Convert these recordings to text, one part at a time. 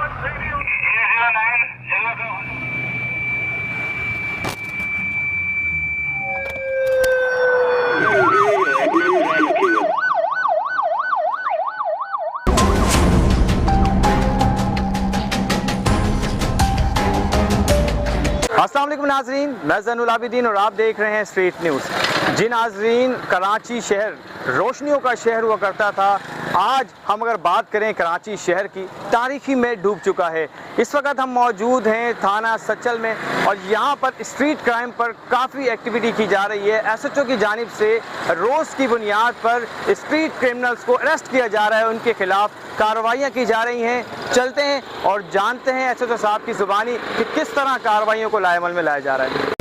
अस्सलाम वालेकुम नाज़रीन, मैं ज़ैनुल आबिदीन और आप देख रहे हैं स्ट्रीट न्यूज़। जी नाज़रीन, कराची शहर रोशनियों का शहर हुआ करता था। आज हम अगर बात करें कराची शहर की, तारीखी में डूब चुका है। इस वक्त हम मौजूद हैं थाना सच्चल में और यहाँ पर स्ट्रीट क्राइम पर काफ़ी एक्टिविटी की जा रही है। एसएचओ की जानिब से रोज़ की बुनियाद पर स्ट्रीट क्रिमिनल्स को अरेस्ट किया जा रहा है, उनके खिलाफ कार्रवाइयाँ की जा रही हैं। चलते हैं और जानते हैं एसएचओ साहब की ज़ुबानी कि किस तरह कार्रवाइयों को लाएमल में लाया जा रहा है।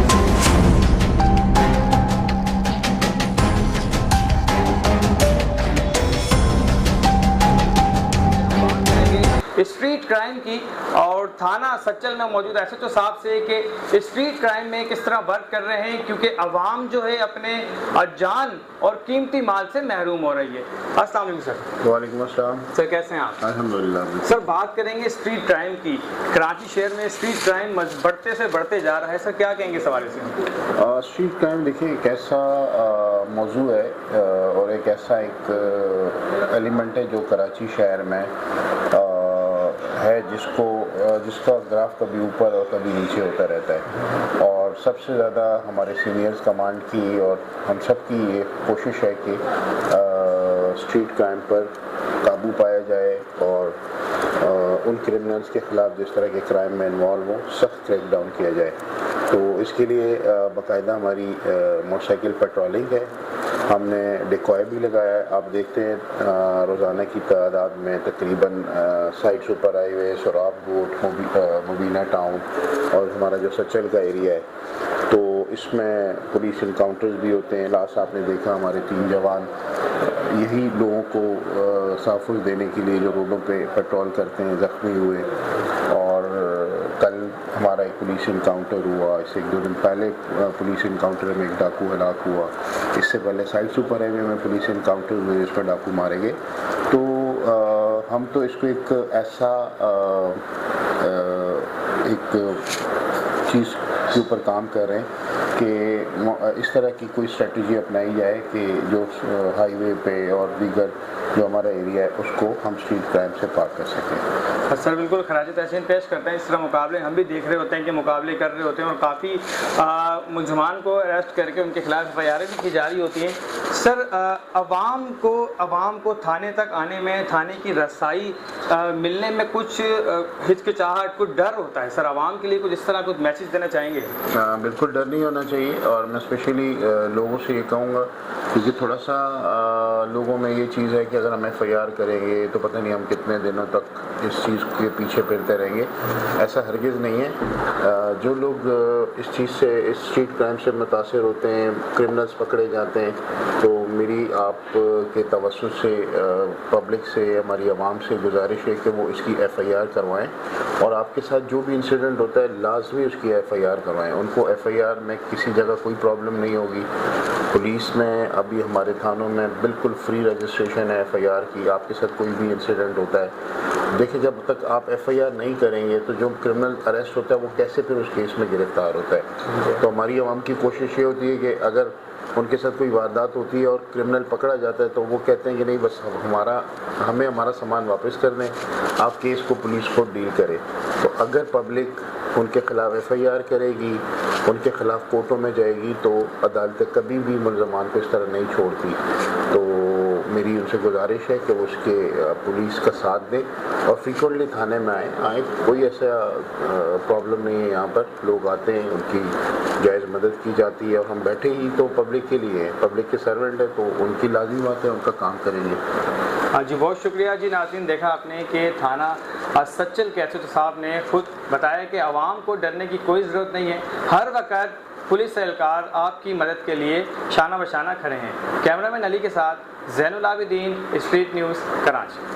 स्ट्रीट क्राइम की और थाना सच्चल में मौजूद एसएचओ साहब से कि स्ट्रीट क्राइम में किस तरह वर्क कर रहे हैं, क्योंकि अवाम जो है अपने जान और कीमती माल से महरूम हो रही है। अस्सलाम वालेकुम सर। वालेकुम अस्सलाम। सर कैसे हैं आप? अल्हम्दुलिल्लाह। सर बात करेंगे स्ट्रीट क्राइम की। कराची शहर में स्ट्रीट क्राइम बढ़ते से बढ़ते जा रहा है, सर क्या कहेंगे इस हवाले से? स्ट्रीट क्राइम देखिए एक ऐसा मौजू है और एक ऐसा एलिमेंट है जो कराची शहर में है, जिसका ग्राफ कभी ऊपर और कभी नीचे होता रहता है। और सबसे ज़्यादा हमारे सीनियर्स कमांड की और हम सब की ये कोशिश है कि स्ट्रीट क्राइम पर काबू पाया जाए और उन क्रिमिनल्स के ख़िलाफ़ जिस तरह के क्राइम में इन्वॉल्व हो सख्त क्रैक डाउन किया जाए। तो इसके लिए बाकायदा हमारी मोटरसाइकिल पेट्रोलिंग है, हमने डिकॉय भी लगाया है। आप देखते हैं रोज़ाना की तादाद में तकरीबन साइड सुपर हाईवे, सोराब गोट, मुबीना टाउन और हमारा जो सच्चल का एरिया है, तो इसमें पुलिस इनकाउंटर्स भी होते हैं। लास्ट आपने देखा हमारे 3 जवान यही लोगों को तहफ़्फ़ुज़ देने के लिए जो रोडों पे पेट्रोल करते हैं ज़ख्मी हुए। और कल हमारा एक पुलिस इनकाउंटर हुआ, इससे 1-2 दिन पहले पुलिस इनकाउंटर में एक डाकू हलाक हुआ। इससे पहले साइड सुपर हाईवे में पुलिस इनकाउंटर हुए, इसमें डाकू मारे गए। तो हम तो इसको एक ऐसा एक चीज़ के ऊपर काम कर रहे हैं कि इस तरह की कोई स्ट्रेटजी अपनाई जाए कि जो हाईवे पे और दीगर जो हमारा एरिया है उसको हम स्ट्रीट क्राइम से पार कर सकें। सर बिल्कुल खराज तहसीन पेश करते हैं। इस तरह मुकाबले हम भी देख रहे होते हैं कि मुकाबले कर रहे होते हैं और काफ़ी मुलजमान को अरेस्ट करके उनके खिलाफ एफआईआर भी की जा रही होती हैं। सर अवाम को थाने तक आने में, थाने की रसाई मिलने में कुछ हिचकिचाहट, कुछ डर होता है। सर अवाम के लिए कुछ इस तरह कुछ मैसेज देना चाहेंगे? बिल्कुल डर नहीं होना चाहिए और मैं स्पेशली लोगों से ये कहूँगा क्योंकि थोड़ा सा लोगों में ये चीज़ है कि अगर हम एफआईआर करेंगे तो पता नहीं हम कितने दिनों तक इस चीज़ के पीछे फिरते रहेंगे। ऐसा हरगिज़ नहीं है। जो लोग इस चीज़ से, इस स्ट्रीट क्राइम से मुतासिर होते हैं, क्रिमिनल्स पकड़े जाते हैं, तो मेरी आप के तवज्जुह से पब्लिक से, हमारी आवाम से गुजारिश है कि वो इसकी एफआईआर करवाएं और आपके साथ जो भी इंसिडेंट होता है लाजमी उसकी एफआईआर करवाएं। उनको एफआईआर में किसी जगह कोई प्रॉब्लम नहीं होगी। पुलिस में अभी हमारे थानों में बिल्कुल फ्री रजिस्ट्रेशन है एफआईआर की। आपके साथ कोई भी इंसिडेंट होता है, देखिए जब तक आप एफआईआर नहीं करेंगे तो जो क्रिमिनल अरेस्ट होता है वो कैसे फिर उस केस में गिरफ्तार होता है। तो हमारी आवाम की कोशिश ये होती है कि अगर उनके साथ कोई वारदात होती है और क्रिमिनल पकड़ा जाता है तो वो कहते हैं कि नहीं बस हमें हमारा सामान वापस कर दें, आप केस को पुलिस को डील करें। तो अगर पब्लिक उनके खिलाफ एफआईआर करेगी, उनके खिलाफ कोर्टों में जाएगी, तो अदालतें कभी भी मुलजमान को इस तरह नहीं छोड़ती। तो मेरी उनसे गुजारिश है कि वो उसके पुलिस का साथ दें और फ्रीक्वेंटली थाने में आए। कोई ऐसा प्रॉब्लम नहीं है, यहाँ पर लोग आते हैं, उनकी जायज़ मदद की जाती है और हम बैठे ही तो पब्लिक के लिए, पब्लिक के सर्वेंट है, तो उनकी लाज़मी बात है, उनका काम करेंगे। हाँ जी, बहुत शुक्रिया जी। नाज़रीन, देखा आपने कि थाना सच्चल के एसएचओ साहब ने खुद बताया कि आवाम को डरने की कोई ज़रूरत नहीं है। हर वक्त पुलिस एहलकार आपकी मदद के लिए शाना बशाना खड़े हैं। कैमरामैन अली के साथ ज़ैनुल आबिदीन, स्ट्रीट न्यूज़, कराची।